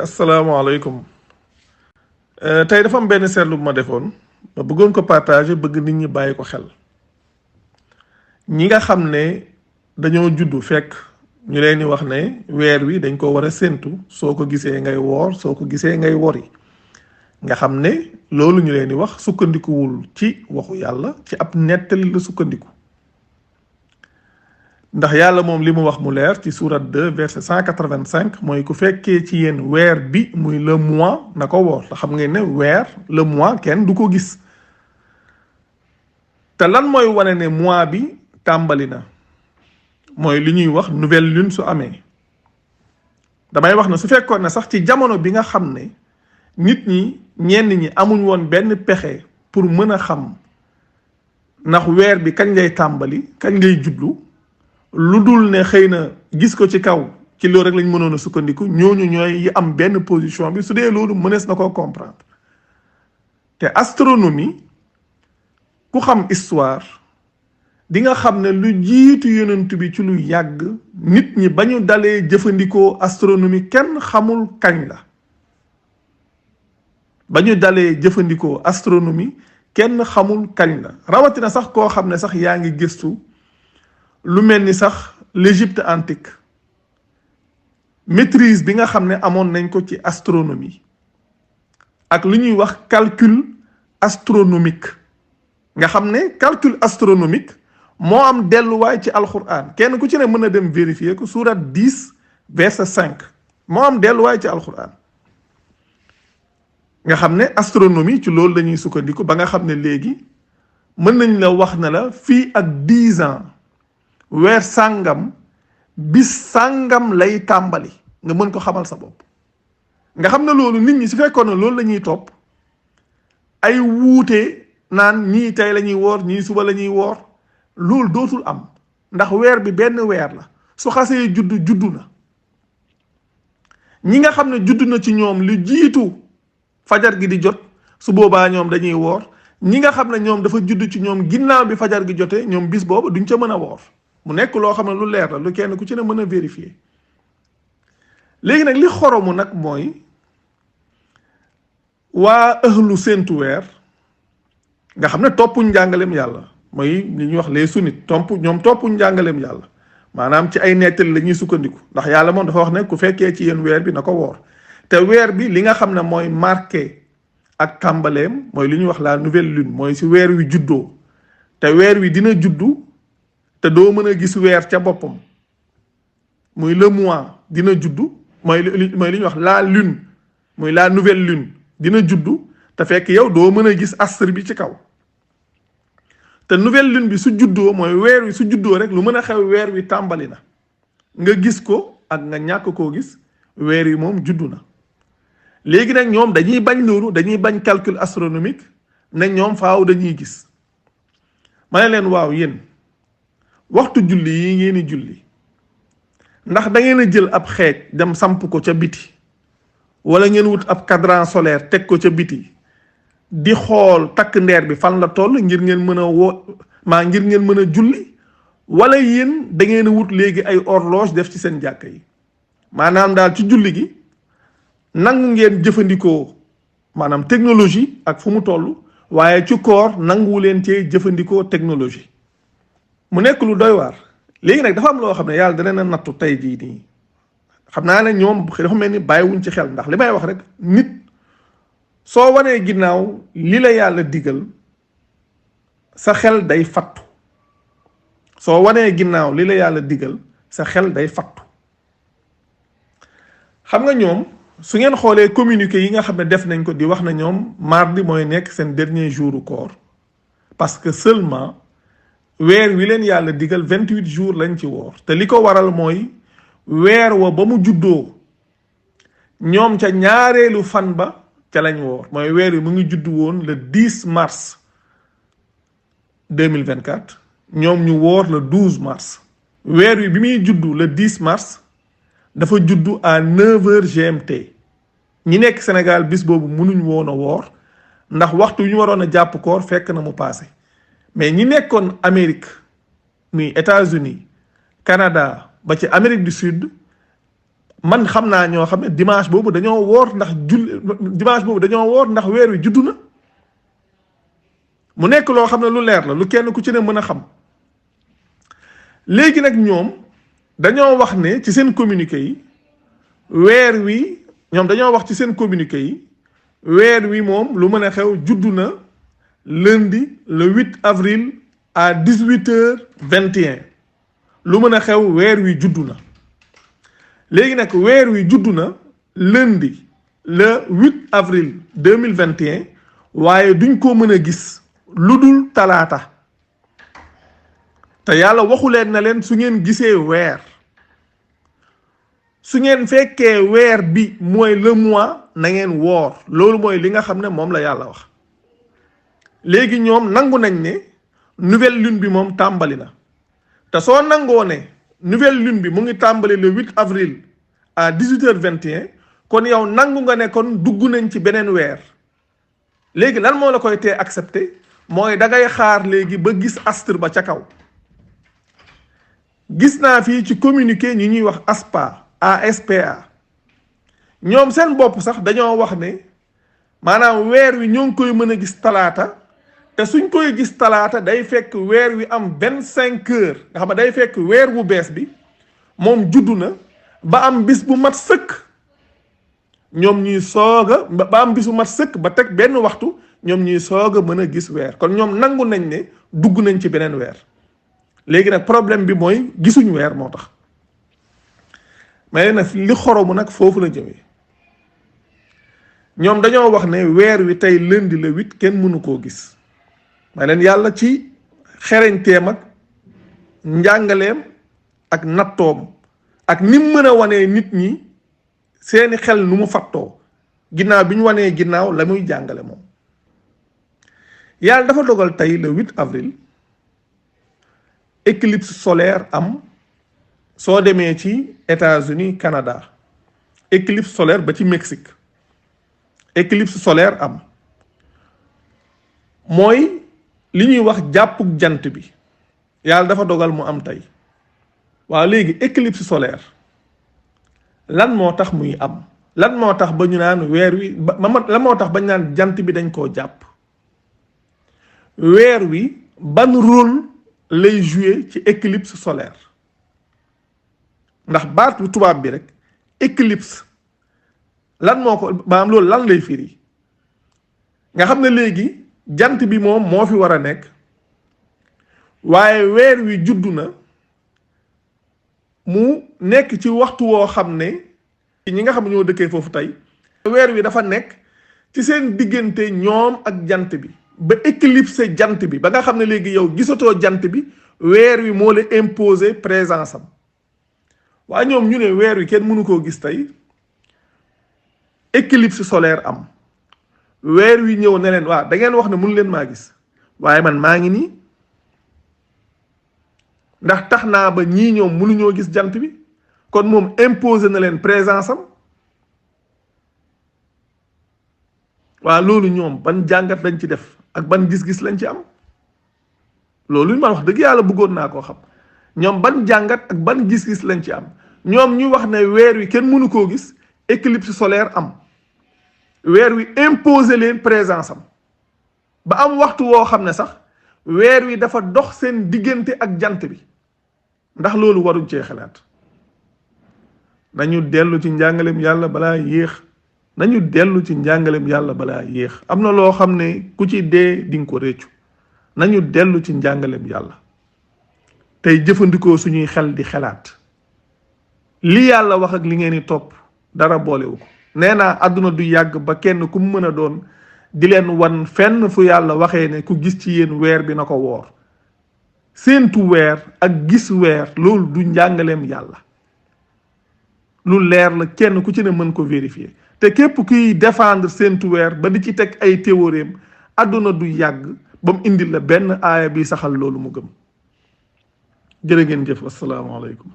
asalaamaaleykum tey dafa am benn seetlu bu ma defoon ma bëggoon ko partager bëgg nit ñi bàyyi ko xel ñi nga xam ne dañoo juddu fekk ñu leen di wax ne weer wi dañ ko war a séentu soo ko gisee ngay woor soo ko gisee ngay wori nga xam ne loolu ñu leen di wax sukkandikuwul ci waxu yàlla ci ab nettali la sukkandiku ndax yàlla moom li mu wax mu leer ci surat 2 verset 185 mooy ku fekkee ci yéen weer bi muy le mois na ko woor te xam ngeen ne weer le mois kenn du ko gis te lan mooy wane ne mois bi tàmbali na mooy li ñuy wax nouvelle lune su amee damay wax ne su fekkoon ne sax ci jamono bi nga xam ne nit ñi ñenn ñi amuñ woon benn pexe pour mën a xam ndax weer bi kañ lay tàmbali kañ lay jublu lu dul ne xëy na gis ko ci kaw ci loolu rek lañ mënoon a sukkandiku ñooñu ñooy yi am benn position bi su dee loolu mënees na koo comprendre te astronomie ku xam histoire di nga xam ne lu jiitu yonent bi ci lu yàgg nit ñi ba ñu dalee jëfandikoo astronomie kenn xamul kañ la ba ñu dalee jëfandikoo astronomie kenn xamul kañ la rawatina sax koo xam ne sax yaa ngi gëstu lu mel ni sax l'Égypte antique maîtrise bi nga xam ne amoon nañ ko ci astronomie ak lu ñuy wax calcul astronomique nga xam ne calcul astronomique moo am delluwaay ci alquran kenn ku ci ne mën a dem vérifier ko surat 10 verset 5 moo am delluwaay ci alquran nga xam ne astronomie ci loolu lañuy sukkandiku ba nga xam ne léegi mën nañ la wax na la fii ak 10 ans weer sàngam bis sàngam lay tàmbali nga mën ko xamal sa bopp nga xam ne loolu nit ñi su fekkoon ne loolu la ñuy topp ay wuute naan ñii tey la ñuy woor ñii suba la ñuy woor loolu dootul am ndax weer bi benn weer la su xasee juddu na ñi nga xam ne judd na ci ñoom lu jiitu fajar gi di jot su boobaa ñoom dañuy woor ñi nga xam ne ñoom dafa judd ci ñoom ginnaaw bi fajar gi jotee ñoom bis boobu duñ ca mën a woor mu nekk loo xam ne lu leer la lu kenn ku ci ne mën a vérifier léegi nag li xoromu nag mooy waa ëhlu séentu weer nga xam ne toppuñ njàngaleem yàlla mooy li ñuy wax les sunnites ñoom toppuñ njàngaleem yàlla maanaam ci ay nettali la ñuy sukkandiku ndax yàlla moom dafa wax ne ku fekkee ci yéen weer bi na ko woor te weer bi li nga xam ne mooy marqué ak tàmbaleem mooy li ñuy wax la nouvelle lune mooy si weer wi juddoo te weer wi dina juddu te doo mën a gis weer ca boppam muy le mois dina juddu mooy li ñuy wax la lune muy la nouvelle lune dina juddu te fekk yow doo mën a gis astre bi ci kaw te nouvelle lune bi su juddoo mooy weer wi su juddoo rek lu mën a xew weer wi tàmbali na nga gis ko ak nga ñàkk koo gis weer wi moom juddu na léegi nag ñoom dañuy bañ loolu dañuy bañ calcul astronomique ne ñoom faaw dañuy gis ma ne leen waaw yéen waxtu julli yi ngeen di julli ndax da ngeen a jël ab xeej dem samp ko ca biti wala ngeen wut ab cadran solaire teg ko ca biti di xool takk ndeer bi fan la toll ngir ngeen mën a ngir ngeen mën a julli wala yéen da ngeen a wut léegi ay horloge def ci seen jàkka yi maanaam daal ci julli gi nangu ngeen jëfandikoo maanaam technologie ak fu mu toll waaye ci koor nanguwu leen cee jëfandikoo technologie mu nekk lu doy waar léegi nag dafa am loo xam ne yàlla dana na nattu tey jii nii xam naa ne ñoom dafa mel ni bàyyiwuñ ci xel ndax li may wax rek nit soo wanee ginnaaw li la yàlla digal sa xel day fattu soo wanee ginnaaw li la yàlla digal sa xel day fattu xam nga ñoom su ngeen xoolee communiqué yi nga xam ne def nañ ko di wax na ñoom mardi mooy nekk seen dernier jouru koor parce que seulement weer wi leen yàlla digal 28 jours lañ ci woor te li ko waral mooy weer wa ba mu juddoo ñoom ca ñaareelu fan ba ca lañ woor mooy weer wi mu ngi juddu woon le 10 mars 2024 ñoom ñu woor le 12 mars weer wi bi muy juddu le 10 mars dafa juddu à 9h GMT ñi nekk Sénégal bis boobu mënuñ woon a woor ndax waxtu yu ñu waroon a jàpp koor fekk na mu passé mais ñi nekkoon Amérique muy États-Unis Canada ba ci Amérique du Sud man xam naa ñoo xam ne dimanche boobu dañoo woor ndax dimanche boobu dañoo woor ndax weer wi juddu na. mu nekk loo xam ne lu leer la lu kenn ku ci ne mën a xam. léegi nag ñoom dañoo wax ne ci seen communiqué yi weer wi ñoom dañoo wax ci seen communiqué yi weer wi moom lu mën a xew juddu na lundi le 8 avril à 18h21 lu mën a xew weer wi juddu na. léegi nag weer wi juddu na lundi le 8 avril 2021 waaye duñ ko mën a gis lu dul talaata te yàlla waxu leen na leen su ngeen gisee weer su ngeen fekkee weer bi mooy le mois na ngeen woor loolu mooy li nga xam ne moom la yàlla wax. léegi ñoom nangu nañ ne nouvelle lune bi moom tàmbali na te soo nangoo ne nouvelle lune bi mu ngi tàmbali le 8 avril à 18h21 kon yow nangu nga ne kon dugg nañ ci beneen weer. léegi lan moo la koy tee accepté mooy da ngay xaar léegi ba gis astre ba ca kaw. gis naa fii ci communiqué ñi ñuy wax ASPA ñoom seen bopp sax dañoo wax ne maanaam weer wi ñoo ngi koy mën a gis talaata te suñ koy gis talaata day fekk weer wi am 25 heures nga xam ne day fekk weer bu bees bi moom juddu na ba am bis bu mat sëkk ñoom ñuy soog a ba am bis bu mat sëkk ba teg benn waxtu ñoom ñuy soog a mën a gis weer kon ñoom nangu nañ ne dugg nañ ci beneen weer. léegi nag problème bi mooy gisuñ weer moo tax mais nag li xoromu nag foofu la jëmee ñoom dañoo wax ne weer wi tey lundi le 8 kenn mënu koo gis may leen yàlla ci xereñteem ak njàngaleem ak nattoom ak ni mu mën a wanee nit ñi seeni xel nu mu fattoo ginnaaw bi ñu wanee ginnaaw la muy jàngale moom yàlla dafa dogal tey le 8 avril éclipse solaire am soo demee ci États-Unis Canada éclipse solaire ba ci Mexique éclipse solaire am mooy li ñuy wax jàppug jant bi yàlla dafa dogal mu am tey waaw léegi éclipse solaire lan moo tax muy am lan moo tax ba ñu naan weer wi lan moo tax ba ñu naan jant bi dañ koo jàpp weer wi ban rôle lay jouer ci éclipse solaire ndax baat bu tubaab bi rek éclipse lan moo ko maanaam loolu lan lay firi nga xam ne léegi jant bi moom moo fi war a nekk waaye weer wi juddu na mu nekk ci waxtu woo xam ne ñi nga xam ne ñoo dëkkee foofu tey weer wi dafa nekk ci seen diggante ñoom ak jant bi ba éclipse jant bi ba nga xam ne léegi yow gisatoo jant bi weer wi moo la imposer présence am waaye ñoom ñu ne weer wi kenn mënu koo gis tey éclipse solaire am weer wi ñëw ne leen waa da ngeen wax ne mënu leen maa gis waaye man maa ngi nii ndax tax naa ba ñii ñoom mënuñoo gis jant bi kon moom imposer na leen présence am waa loolu ñoom ban jàngat lañ ci def ak ban gis-gis lañ ci am loolu man wax dëgg yàlla bëggoon naa koo xam ñoom ban jàngat ak ban gis-gis lañ ci am ñoom ñu wax ne weer wi kenn mënu koo gis éclipse solaire am weer wi imposer leen présence am ba am waxtu woo xam ne sax weer wi dafa dox seen diggante ak jant bi ndax loolu waruñ cee xalaat nañu dellu ci njàngaleem yàlla balaa yéex nañu dellu ci njàngaleem yàlla balaa yéex am na loo xam ne ku ci dee di nga ko réccu nañu dellu ci njàngaleem yàlla tey jëfandikoo suñuy xel di xalaat li yàlla wax ak li ngeen di topp dara boolewu ko nee naa àdduna du yàgg ba kenn ku mu mën a doon di leen wan fenn fu yàlla waxee ne ku gis ci yéen weer bi na ko woor séentu weer ak gis weer loolu du njàngaleem yàlla lu leer la kenn ku ci ne mën ko vérifier te képp kuy défendre séentu weer ba di ci teg ay théorème àdduna du yàgg ba mu indil la benn aaya bi saxal loolu mu gëm jërë ngeen jëf asalaamaaleykum